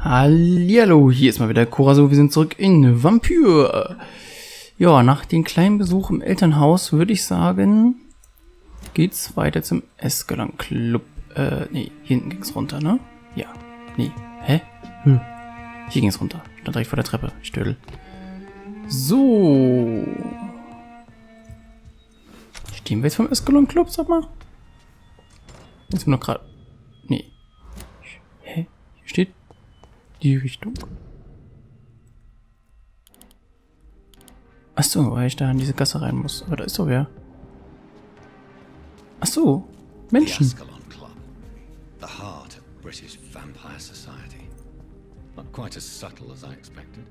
Hallihallo, hier ist mal wieder Coraso, wir sind zurück in Vampyr. Ja, nach dem kleinen Besuch im Elternhaus würde ich sagen, geht's weiter zum Escalon Club. Nee, hier hinten ging's runter, ne? Ja, nee, hä? Hier ging's runter, stand direkt vor der Treppe, Stödel. So. Stehen wir jetzt vom Escalon Club, sag mal? Jetzt sind wir noch gerade... Nee. Hä? Hier steht... die Richtung. Achso, weil ich da in diese Gasse rein muss. Aber da ist doch wer. Achso, Menschen. The heart of British vampire society. Not quite as subtle as I expected.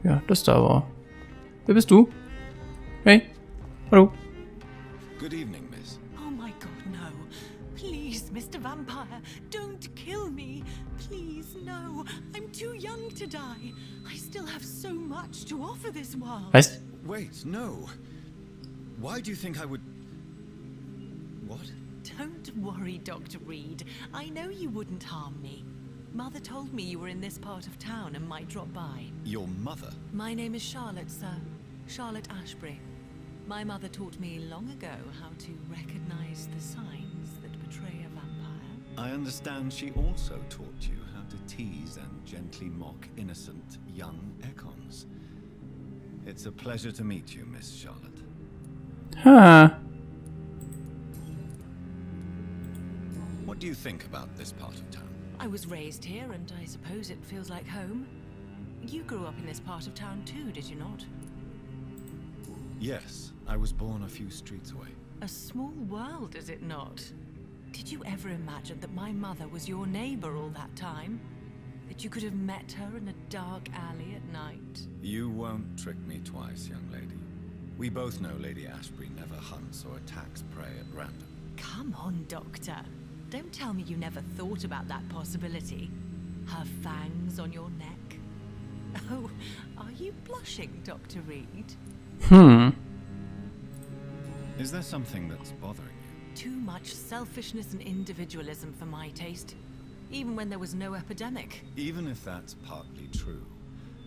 Ja, das da war. Wer bist du? Hey. Hallo. Good evening, miss. Oh my god, no. Please, Mr. Vampire, don't kill me. Please, no. I'm too young to die. I still have so much to offer this world. Was? Wait, no. Why do you think I would... What? Don't worry, Dr. Reed. I know you wouldn't harm me. Mother told me you were in this part of town and might drop by. Your mother? My name is Charlotte, sir. Charlotte Ashbury. My mother taught me long ago how to recognize the signs that betray a vampire. I understand she also taught you how to tease and gently mock innocent young econs. It's a pleasure to meet you, Miss Charlotte. Huh. What do you think about this part of town? I was raised here and I suppose it feels like home. You grew up in this part of town too, did you not? Yes, I was born a few streets away. A small world, is it not? Did you ever imagine that my mother was your neighbor all that time? That you could have met her in a dark alley at night? You won't trick me twice, young lady. We both know Lady Ashbury never hunts or attacks prey at random. Come on, Doctor. Don't tell me you never thought about that possibility. Her fangs on your neck. Oh, are you blushing, Dr. Reed? Is there something that's bothering you? Too much selfishness and individualism for my taste. Even when there was no epidemic. Even if that's partly true,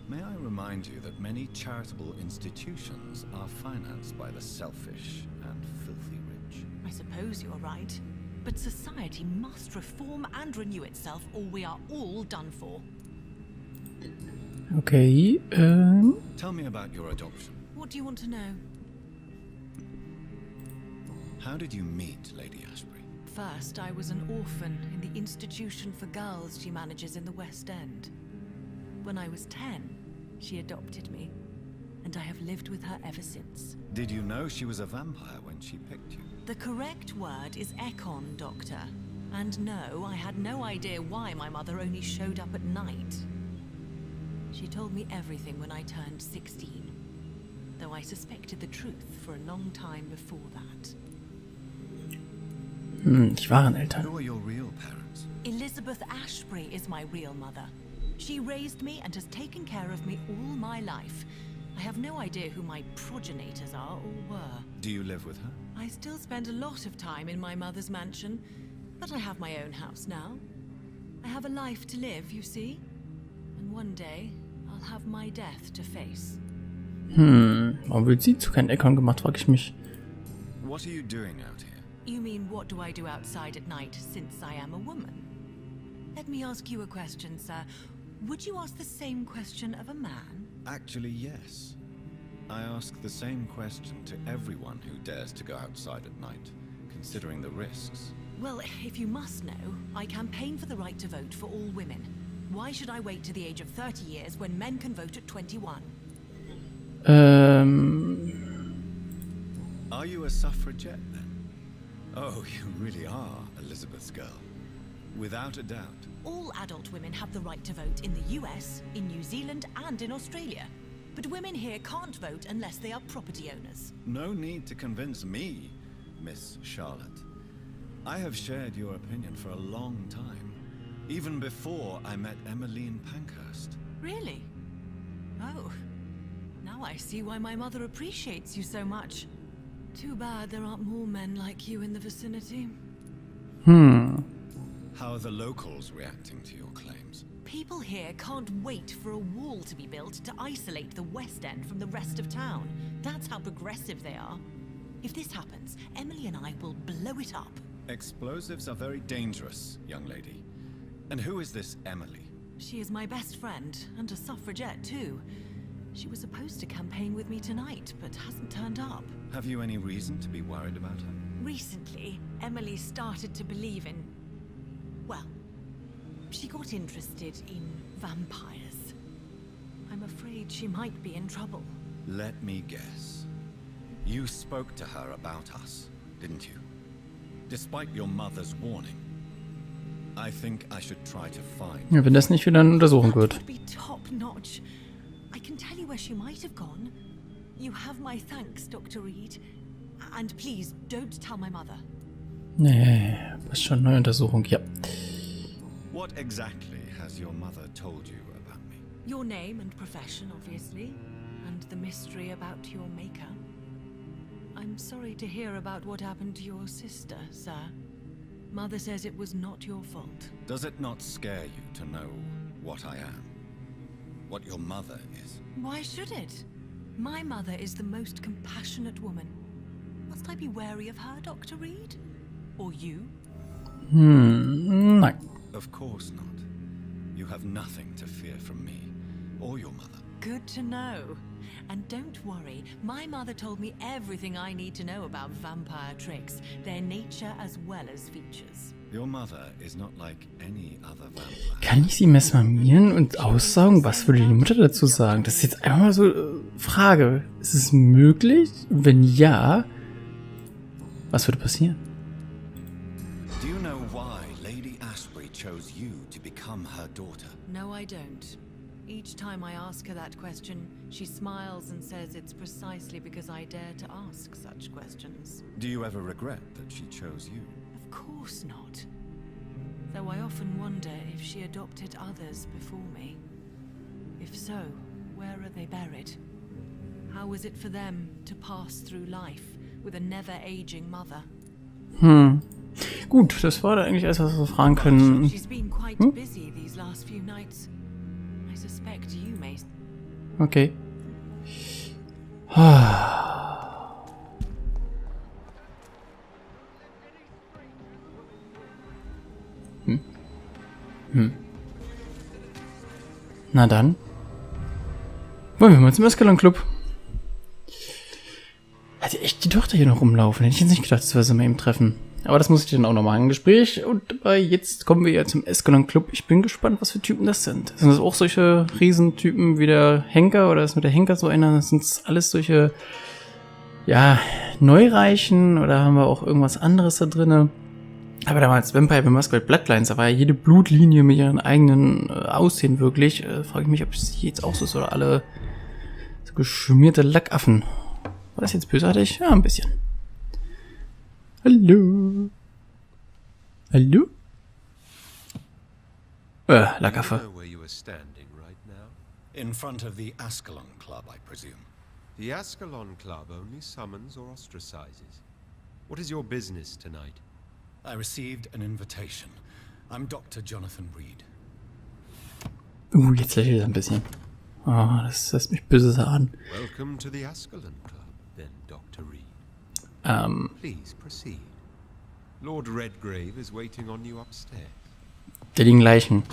may I remind you that many charitable institutions are financed by the selfish and filthy rich? I suppose you're right. But society must reform and renew itself, or we are all done for. Okay, Tell me about your adoption. What do you want to know? How did you meet Lady Ashbury? First, I was an orphan in the institution for girls she manages in the West End. When I was 10, she adopted me, and I have lived with her ever since. Did you know she was a vampire when she picked you? The correct word is econ, Doctor. And no, I had no idea why my mother only showed up at night. She told me everything when I turned 16, though I suspected the truth for a long time before that. ich war ein Eltern. Who are your real parents? Elizabeth Ashbury is my real mother. She raised me and has taken care of me all my life. I have no idea who my progenitors are or were. Do you live with her? I still spend a lot of time in my mother's mansion, but I have my own house now. I have a life to live, you see? And one day, I'll have my death to face. Warum wird sie zu keinem Econ gemacht, frage ich mich. What are you doing out here? You mean, what do I do outside at night since I am a woman? Let me ask you a question, sir. Would you ask the same question of a man? Actually, yes. I ask the same question to everyone who dares to go outside at night, considering the risks. Well, if you must know, I campaign for the right to vote for all women. Why should I wait to the age of 30 years when men can vote at 21? Are you a suffragette then? Oh, you really are Elizabeth's girl. Without a doubt. All adult women have the right to vote in the US, in New Zealand, and in Australia. But women here can't vote unless they are property owners. No need to convince me, Miss Charlotte. I have shared your opinion for a long time, even before I met Emmeline Pankhurst. Really? Oh, now I see why my mother appreciates you so much. Too bad there aren't more men like you in the vicinity. How are the locals reacting to your claims? People here can't wait for a wall to be built to isolate the West End from the rest of town. That's how progressive they are. If this happens, Emily and I will blow it up. Explosives are very dangerous, young lady. And who is this Emily? She is my best friend, and a suffragette too. She was supposed to campaign with me tonight, but hasn't turned up. Have you any reason to be worried about her? Recently, Emily started to believe in... well, she got interested in vampires. I'm afraid she might be in trouble. Let me guess. You spoke to her about us, didn't you? Despite your mother's warning. I think I should try to find... Ja, wenn das nicht wieder eine Untersuchung wird. That would be top notch. I can tell you where she might have gone. You have my thanks, Dr. Reed. And please, don't tell my mother. Nee, das ist schon eine neue Untersuchung, ja. What exactly has your mother told you about me? Your name and profession, obviously. And the mystery about your maker. I'm sorry to hear about what happened to your sister, sir. Mother says it was not your fault. Does it not scare you to know what I am? What your mother is? Why should it? My mother is the most compassionate woman. Must I be wary of her, Dr. Reed? Or you? Nein. Of course not. You have nothing to fear from me or your mother. Good to know. And don't worry, my mother told me everything I need to know about vampire tricks, their nature as well as features. Your mother is not like any other vampire. Kann ich sie mesmermieren und aussaugen? Was würde die Mutter dazu sagen? Das ist jetzt einfach mal so Frage. Ist es möglich? Wenn ja, was würde passieren? Do you know why Lady Ashbury chose you to become her daughter? No, I don't. Each time I ask her that question, she smiles and says it's precisely because I dare to ask such questions. Do you ever regret that she chose you? Of course not. Though I often wonder if she adopted others before me. If so, where are they buried? How was it for them to pass through life with a never-aging mother? Gut, das war da eigentlich alles, was wir fragen können. She's been quite busy these last few nights. I suspect you may... Okay. Na dann. Wollen wir mal zum Eskalon-Club. Hatte echt die Tochter hier noch rumlaufen. Hätte ich jetzt nicht gedacht, dass wir sie mal eben treffen. Aber das muss ich dann auch noch mal im Gespräch. Und jetzt kommen wir ja zum Eskalon-Club. Ich bin gespannt, was für Typen das sind. Sind das auch solche Riesentypen wie der Henker? Oder ist mit der Henker so einer? Sind es alles solche, ja, Neureichen? Oder haben wir auch irgendwas anderes da drinne? Aber damals Vampire Masquerade Bloodlines, da war ja jede Blutlinie mit ihren eigenen Aussehen wirklich. Frage ich mich, ob es jetzt auch so ist oder alle so geschmierte Lackaffen. War das jetzt bösartig? Ja, ein bisschen. Hallo. Hallo? Lackaffe. In front of the Ascalon Club, I presume. The Ascalon Club only summons or ostracizes. What is your business tonight? I received an invitation. I'm Dr. Jonathan Reed. Jetzt lächelt er ein bisschen. Oh, das lässt mich böse an. Welcome to the Ascalon Club, then, Dr. Reed. Please proceed. Lord Redgrave is waiting on you upstairs. Da liegen Leichen.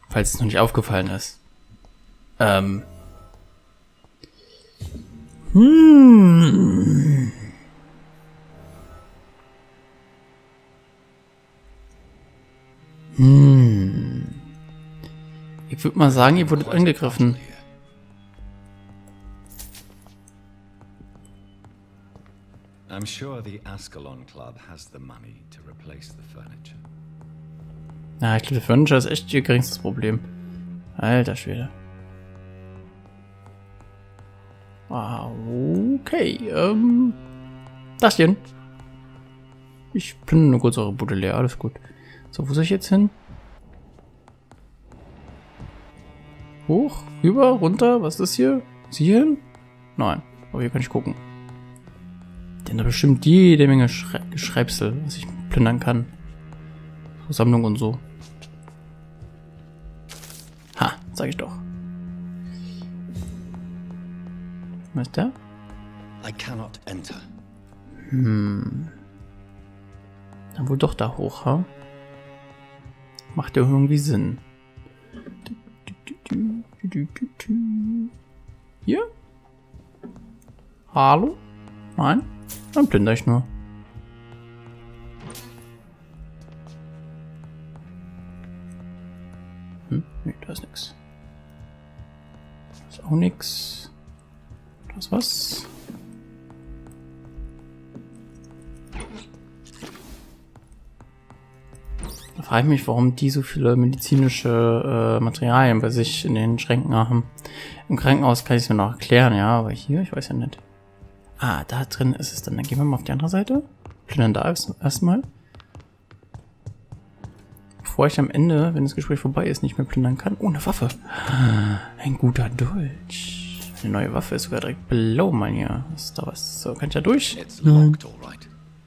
Falls es noch nicht aufgefallen ist. Ich würde mal sagen, ihr wurdet angegriffen. I'm sure the Ascalon Club has the money to replace the furniture. Ja, ich glaube, der Furniture ist echt ihr geringstes Problem. Alter Schwede. Okay, Dachchen. Ich plündere nur kurz eure Bude leer, alles gut. So, wo soll ich jetzt hin? Hoch, rüber, runter, was ist das hier? Ist hier hin? Nein, aber hier kann ich gucken. Denn da bestimmt jede Menge Schreibsel, was ich plündern kann. Sammlung und so. Ha, sag ich doch. Was ist der? I cannot enter. Dann wohl doch da hoch, ha? Macht ja irgendwie Sinn. Hier? Hallo? Nein? Dann plündere ich nur. Nee, da ist nix. Da ist auch nix. Da ist was. Da frage ich mich, warum die so viele medizinische Materialien bei sich in den Schränken haben. Im Krankenhaus kann ich es mir noch erklären, ja, aber hier, ich weiß ja nicht. Ah, da drin ist es dann. Dann gehen wir mal auf die andere Seite. Plündern da erstmal. Bevor ich am Ende, wenn das Gespräch vorbei ist, nicht mehr plündern kann. Oh, eine Waffe. Ein guter Deutsch. Eine neue Waffe ist sogar direkt blau, mein ja. Ist da was? So, kann ich da durch? Nein.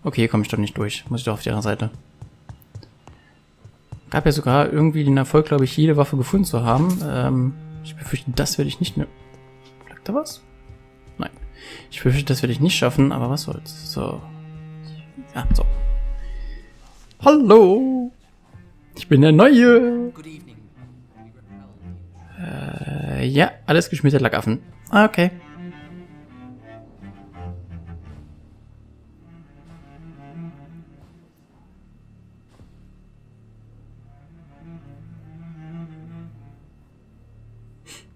Okay, hier komme ich doch nicht durch. Muss ich doch auf die andere Seite. Gab ja sogar irgendwie den Erfolg, glaube ich, jede Waffe gefunden zu haben. Ich befürchte, das werde ich nicht mehr... Lag da was? Nein. Ich befürchte, das werde ich nicht schaffen, aber was soll's. So. Ja, so. Hallo! Ich bin der Neue! Ja, alles geschmierte Lackaffen. Okay.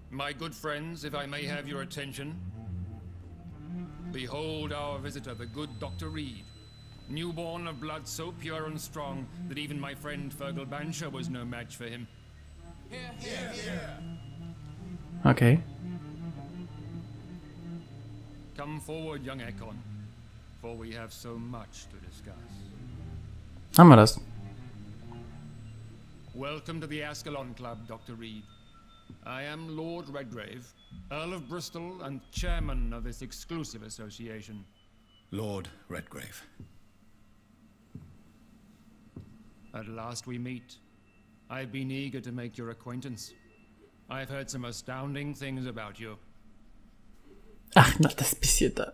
My good friends, if I may have your attention. Behold our visitor, the good Dr. Reed. Newborn of blood so pure and strong that even my friend Fergal Bansher was no match for him. Here, here, here. Okay. Come forward, young Ekon, for we have so much to discuss. Haben wir das? Welcome to the Ascalon Club, Dr. Reed. I am Lord Redgrave, Earl of Bristol and chairman of this exclusive association. Lord Redgrave. At last we meet. I've been eager to make your acquaintance. I've heard some astounding things about you. Ach, na, das bisschen da.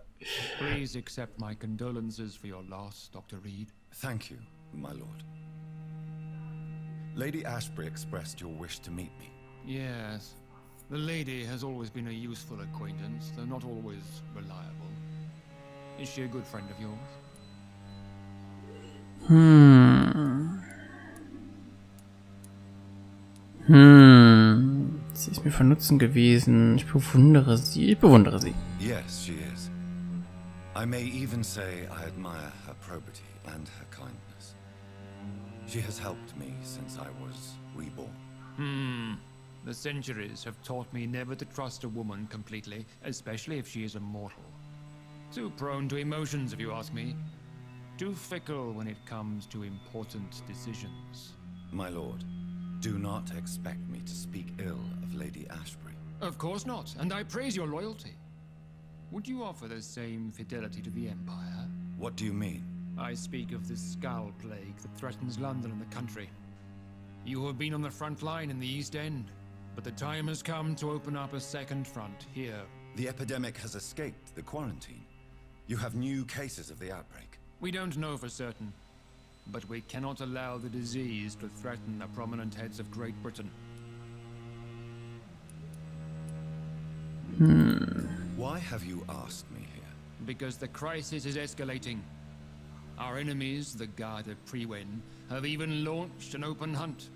Please accept my condolences for your loss, Dr. Reed. Thank you, my lord. Lady Ashbury expressed your wish to meet me. Yes. The lady has always been a useful acquaintance, though not always reliable. Is she a good friend of yours? Sie ist mir von Nutzen gewesen. Ich bewundere sie. Yes, she is. I may even say I admire her probity and her kindness. She has helped me since I was reborn. The centuries have taught me never to trust a woman completely, especially if she is a mortal. Too prone to emotions, if you ask me. Too fickle when it comes to important decisions. My lord, do not expect me to speak ill of Lady Ashbury. Of course not, and I praise your loyalty. Would you offer the same fidelity to the Empire? What do you mean? I speak of the Skull Plague that threatens London and the country. You have been on the front line in the East End, but the time has come to open up a second front here. The epidemic has escaped the quarantine. You have new cases of the outbreak. We don't know for certain, but we cannot allow the disease to threaten the prominent heads of Great Britain. Why have you asked me here? Because the crisis is escalating. Our enemies, the Guard of Prewen, have even launched an open hunt.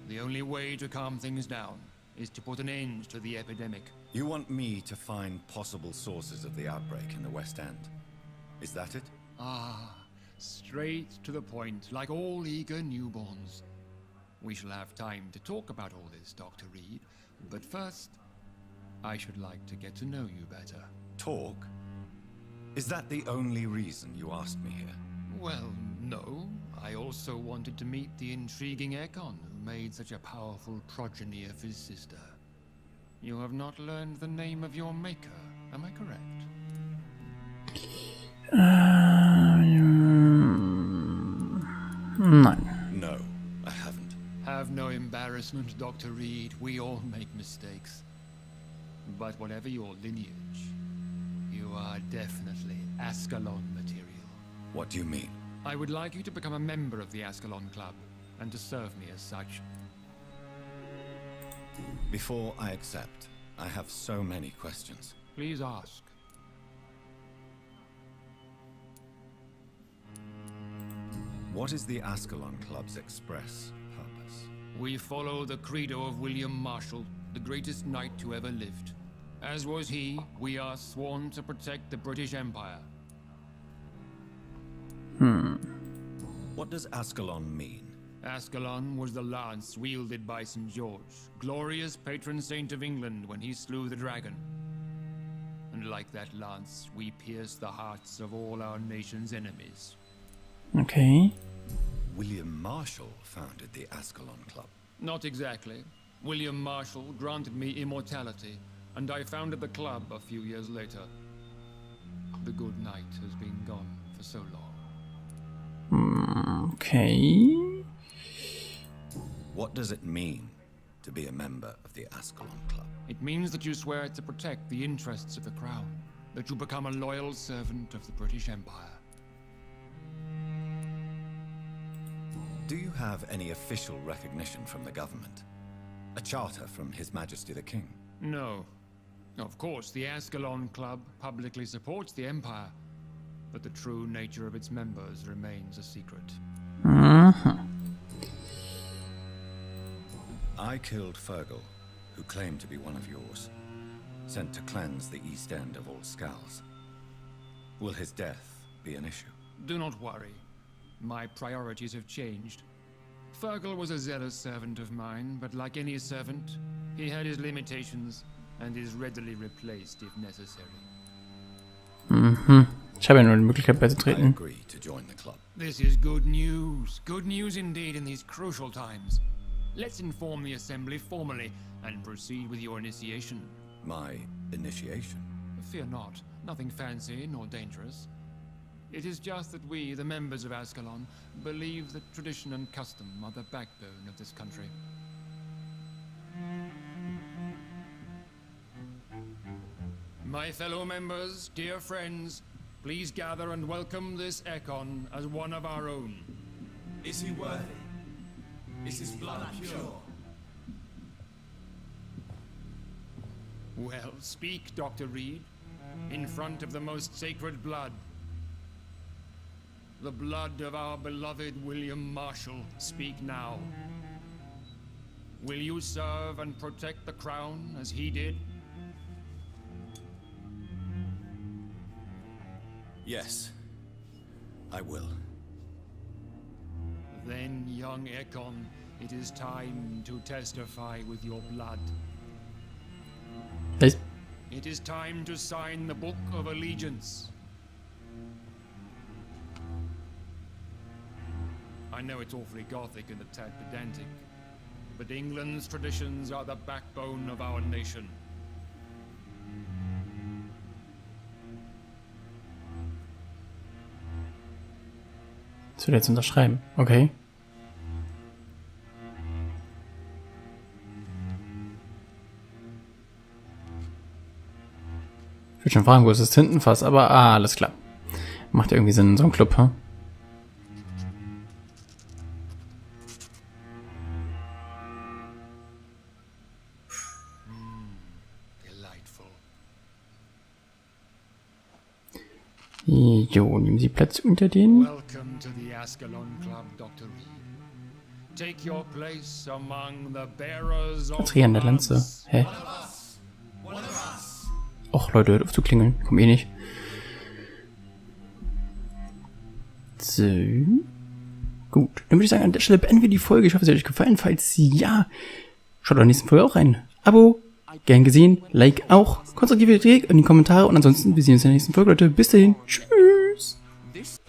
The only way to calm things down is to put an end to the epidemic. You want me to find possible sources of the outbreak in the West End? Is that it? Ah, straight to the point, like all eager newborns. We shall have time to talk about all this, Dr. Reed, but first, I should like to get to know you better. Talk? Is that the only reason you asked me here? Well, no. I also wanted to meet the intriguing Ekon, who made such a powerful progeny of his sister. You have not learned the name of your maker, am I correct? Nein. No, I haven't. Have no embarrassment, Dr. Reed. We all make mistakes. But whatever your lineage, you are definitely Ascalon material. What do you mean? I would like you to become a member of the Ascalon Club, and to serve me as such. Before I accept, I have so many questions. Please ask. What is the Ascalon Club's express purpose? We follow the credo of William Marshall, the greatest knight who ever lived. As was he, we are sworn to protect the British Empire. What does Ascalon mean? Ascalon was the lance wielded by St. George, glorious patron saint of England when he slew the dragon. And like that lance, we pierce the hearts of all our nation's enemies. Okay. William Marshall founded the Ascalon Club. Not exactly. William Marshall granted me immortality, and I founded the club a few years later. The good knight has been gone for so long. Okay. What does it mean to be a member of the Ascalon Club? It means that you swear to protect the interests of the crown, that you become a loyal servant of the British Empire. Do you have any official recognition from the government? A charter from His Majesty the King? No. Of course, the Ascalon Club publicly supports the Empire, but the true nature of its members remains a secret. I killed Fergal, who claimed to be one of yours, sent to cleanse the East End of all Scows. Will his death be an issue? Do not worry. My priorities have changed. Fergal was a zealous servant of mine, but like any servant, he had his limitations and is readily replaced if necessary. Ich habe ja nur die Möglichkeit I beizutreten. agree to join the club. This is good news. Good news indeed in these crucial times. Let's inform the Assembly formally and proceed with your initiation. My initiation? Fear not. Nothing fancy nor dangerous. It is just that we, the members of Ascalon, believe that tradition and custom are the backbone of this country. My fellow members, dear friends, please gather and welcome this Ekon as one of our own. Is he worthy? Is his blood pure? Well, speak, Dr. Reed, in front of the most sacred blood. The blood of our beloved William Marshall, speak now. Will you serve and protect the crown as he did? Yes, I will. Then, young Ekon, it is time to testify with your blood. Was? It is time to sign the Book of Allegiance. I know it's awfully gothic and a tad pedantic, but England's traditions are the backbone of our nation. Das will jetzt unterschreiben. Okay. Ich würde schon fragen, wo ist das Tintenfass, aber alles klar. Macht ja irgendwie Sinn in so einem Club, hm? Delightful. Jo, nehmen Sie Platz unter den. Welcome to the Ascalon Club, Dr. Reed. Take your place among the bearers of Dreh an der Lanze. arms. Hä? Och, Leute, hört auf zu klingeln. Komm eh nicht. So. Gut. Dann würde ich sagen, an der Stelle beenden wir die Folge. Ich hoffe, es hat euch gefallen. Falls ja, schaut in der nächsten Folge auch rein. Abo, gern gesehen, Like auch, konstruktive Kritik in die Kommentare und ansonsten, wir sehen uns in der nächsten Folge, Leute. Bis dahin. Tschüss.